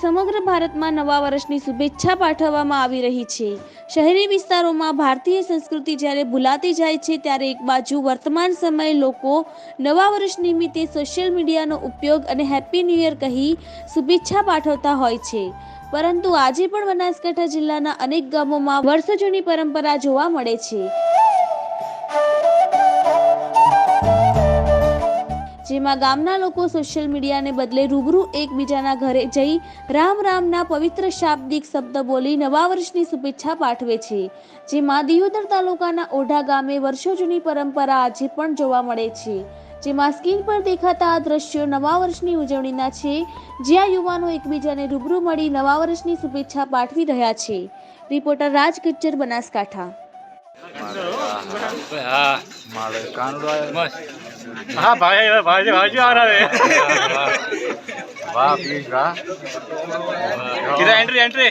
સમગ્ર ભારતમાં નવા વર્ષની શુભેચ્છા પાઠવવામાં આવી રહી છે। શહેરી વિસ્તારોમાં ભારતીય સંસ્કૃતિ જ્યારે ભૂલાતી જાય છે, ત્યારે એક બાજુ વર્તમાન સમયે લોકો નવા વર્ષ નિમિત્તે સોશિયલ મીડિયાનો ઉપયોગ અને હેપી ન્યૂ યર કહી શુભેચ્છા પાઠવતા હોય છે, પરંતુ આજે પણ બનાસકાંઠા જિલ્લાના અનેક ગામોમાં વર્ષો જૂની પરંપરા જોવા મળે છે, જેમાં ગામના લોકો સોશિયલ મીડિયાને બદલે રૂબરૂ એકબીજાના ઘરે જઈ રામ રામના પવિત્ર શાબ્દિક શબ્દ બોલી નવા વર્ષની શુભેચ્છા પાઠવે છે। જેમાં દિયોદર તાલુકાના ઓઢા ગામે વર્ષો જૂની પરંપરા આજે પણ જોવા મળે છે, જેમાં સ્ક્રીન પર દેખાતા આ દ્રશ્યો નવા વર્ષની ઉજવણીના છે, જ્યાં યુવાનો એકબીજાને રૂબરૂ મળી નવા વર્ષની શુભેચ્છા પાઠવી રહ્યા છે। રિપોર્ટર રાજ કચ્ચર, બનાસકાંઠા। हाँ भाई भाई भाई आ रहा है वाह प्लीज वाह किधर एंट्री एंट्री